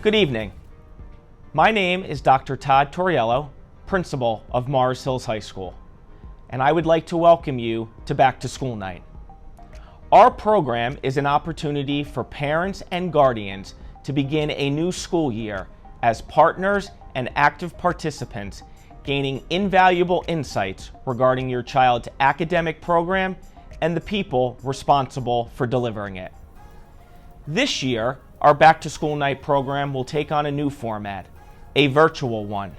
Good evening. My name is Dr. Todd Toriello, principal of Mars Hills High School, and I would like to welcome you to Back to School Night. Our program is an opportunity for parents and guardians to begin a new school year as partners and active participants, gaining invaluable insights regarding your child's academic program and the people responsible for delivering it. This year, our Back to School Night program will take on a new format, a virtual one,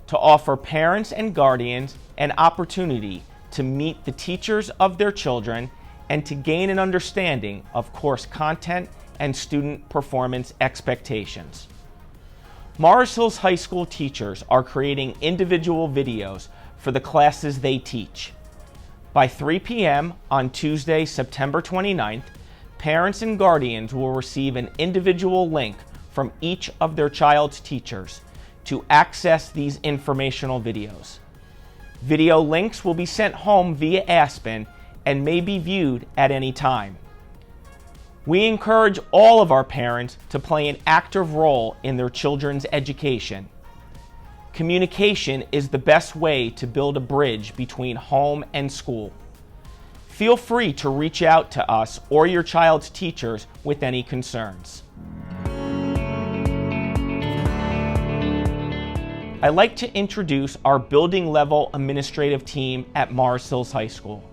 to offer parents and guardians an opportunity to meet the teachers of their children and to gain an understanding of course content and student performance expectations. Mars Hills High School teachers are creating individual videos for the classes they teach. By 3 p.m. on Tuesday, September 29th, parents and guardians will receive an individual link from each of their child's teachers to access these informational videos. Video links will be sent home via Aspen and may be viewed at any time. We encourage all of our parents to play an active role in their children's education. Communication is the best way to build a bridge between home and school. Feel free to reach out to us or your child's teachers with any concerns. I'd like to introduce our building level administrative team at Mars Hills High School.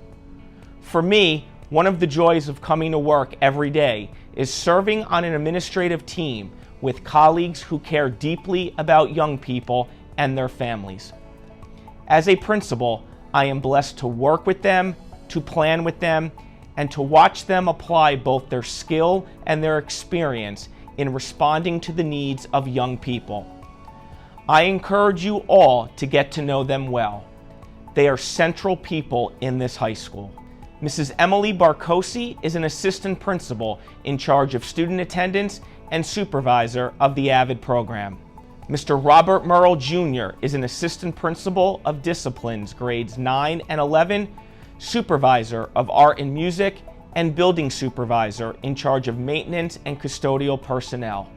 For me, one of the joys of coming to work every day is serving on an administrative team with colleagues who care deeply about young people and their families. As a principal, I am blessed to work with them, to plan with them, and to watch them apply both their skill and their experience in responding to the needs of young people. I encourage you all to get to know them well. They are central people in this high school. Mrs. Emily Barcosi is an assistant principal in charge of student attendance and supervisor of the AVID program. Mr. Robert Merle Jr. is an assistant principal of disciplines grades 9 and 11, supervisor of art and music, and building supervisor in charge of maintenance and custodial personnel.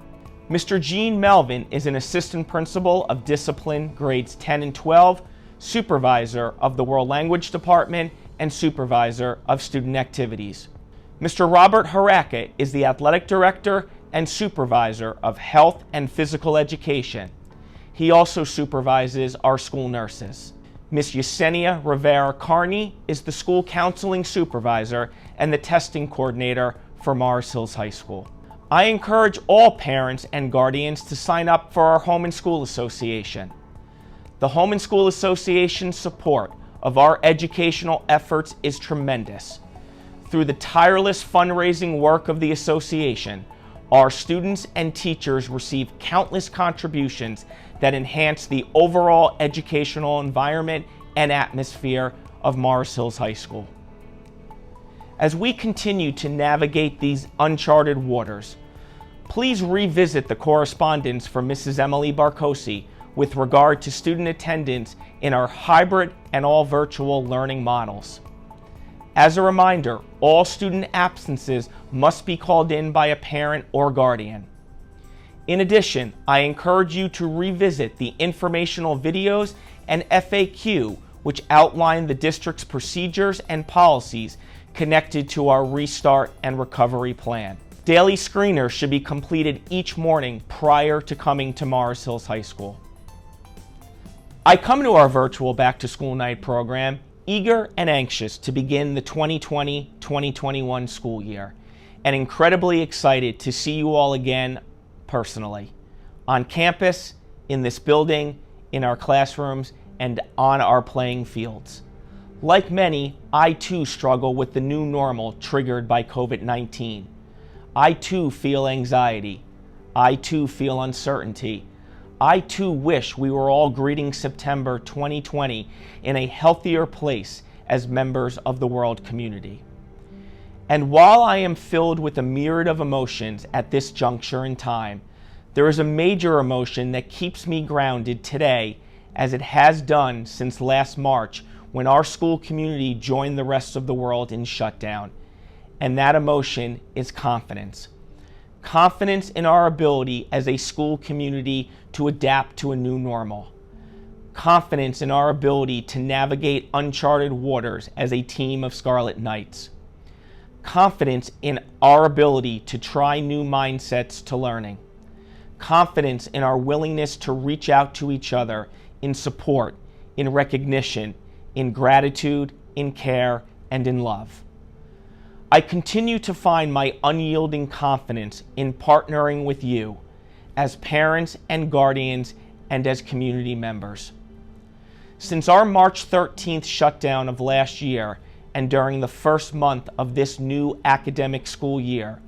Mr. Gene Melvin is an assistant principal of discipline grades 10 and 12, supervisor of the World Language Department, and supervisor of student activities. Mr. Robert Haraka is the athletic director and supervisor of health and physical education. He also supervises our school nurses. Ms. Yesenia Rivera Carney is the school counseling supervisor and the testing coordinator for Mars Hills High School. I encourage all parents and guardians to sign up for our Home and School Association. The Home and School Association's support of our educational efforts is tremendous. Through the tireless fundraising work of the association, our students and teachers receive countless contributions that enhance the overall educational environment and atmosphere of Mars Hills High School. As we continue to navigate these uncharted waters, please revisit the correspondence from Mrs. Emily Barcosi with regard to student attendance in our hybrid and all virtual learning models. As a reminder, all student absences must be called in by a parent or guardian. In addition, I encourage you to revisit the informational videos and FAQ which outline the district's procedures and policies connected to our Restart and Recovery Plan. Daily screeners should be completed each morning prior to coming to Mars Hills High School. I come to our virtual Back to School Night program eager and anxious to begin the 2020-2021 school year, and incredibly excited to see you all again personally, on campus, in this building, in our classrooms, and on our playing fields. Like many, I too struggle with the new normal triggered by COVID-19. I too feel anxiety. I too feel uncertainty. I too wish we were all greeting September 2020 in a healthier place as members of the world community. And while I am filled with a myriad of emotions at this juncture in time, there is a major emotion that keeps me grounded today, as it has done since last March when our school community joined the rest of the world in shutdown. And that emotion is confidence. confidence in our ability as a school community to adapt to a new normal, confidence in our ability to navigate uncharted waters as a team of Scarlet Knights, confidence in our ability to try new mindsets to learning, confidence in our willingness to reach out to each other in support, in recognition, in gratitude, in care, and in love. I continue to find my unyielding confidence in partnering with you as parents and guardians and as community members. Since our March 13th shutdown of last year and during the first month of this new academic school year,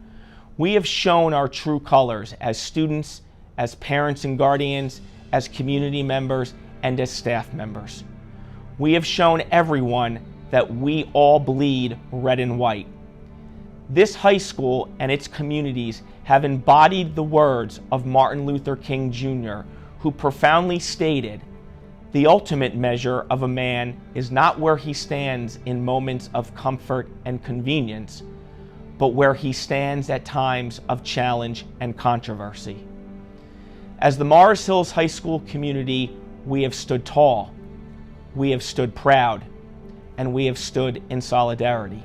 we have shown our true colors as students, as parents and guardians, as community members, and as staff members. We have shown everyone that we all bleed red and white. This high school and its communities have embodied the words of Martin Luther King Jr., who profoundly stated, "The ultimate measure of a man is not where he stands in moments of comfort and convenience, but where he stands at times of challenge and controversy." As the Morris Hills High School community, we have stood tall, we have stood proud, and we have stood in solidarity.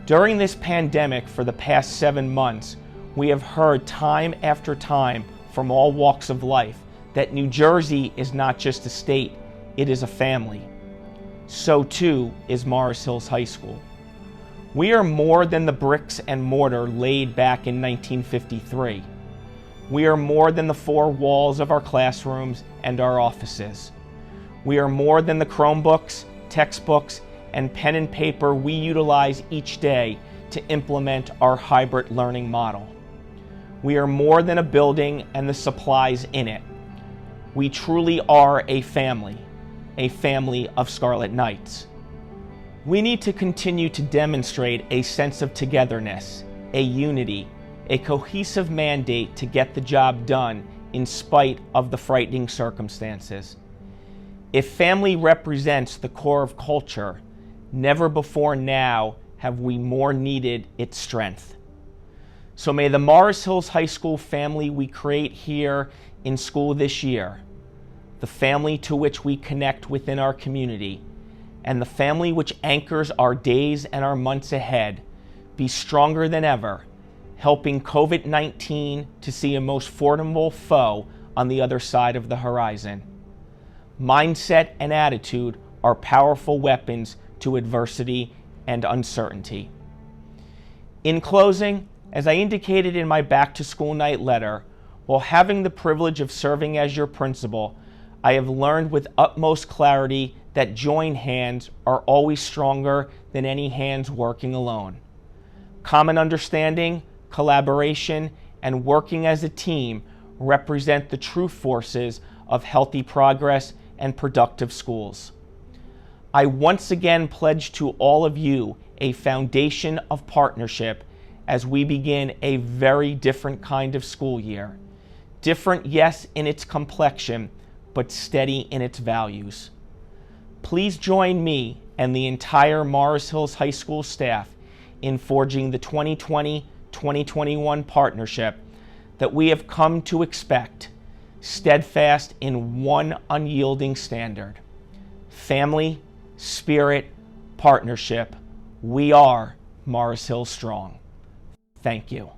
During this pandemic for the past 7 months, we have heard time after time from all walks of life that New Jersey is not just a state, it is a family. So too is Morris Hills High School. We are more than the bricks and mortar laid back in 1953. We are more than the 4 walls of our classrooms and our offices. We are more than the Chromebooks, textbooks, and pen and paper we utilize each day to implement our hybrid learning model. We are more than a building and the supplies in it. We truly are a family of Scarlet Knights. We need to continue to demonstrate a sense of togetherness, a unity, a cohesive mandate to get the job done in spite of the frightening circumstances. If family represents the core of culture, never before now have we more needed its strength. So may the Morris Hills High School family we create here in school this year, the family to which we connect within our community, and the family which anchors our days and our months ahead, be stronger than ever, helping COVID-19 to see a most formidable foe on the other side of the horizon. Mindset and attitude are powerful weapons to adversity and uncertainty. In closing, as I indicated in my Back to School Night letter, while having the privilege of serving as your principal, I have learned with utmost clarity that joined hands are always stronger than any hands working alone. Common understanding, collaboration, and working as a team represent the true forces of healthy progress and productive schools. I once again pledge to all of you a foundation of partnership as we begin a very different kind of school year. Different, yes, in its complexion, but steady in its values. Please join me and the entire Morris Hills High School staff in forging the 2020-2021 partnership that we have come to expect, steadfast in one unyielding standard: family, spirit, partnership. We are Morris Hills Strong. Thank you.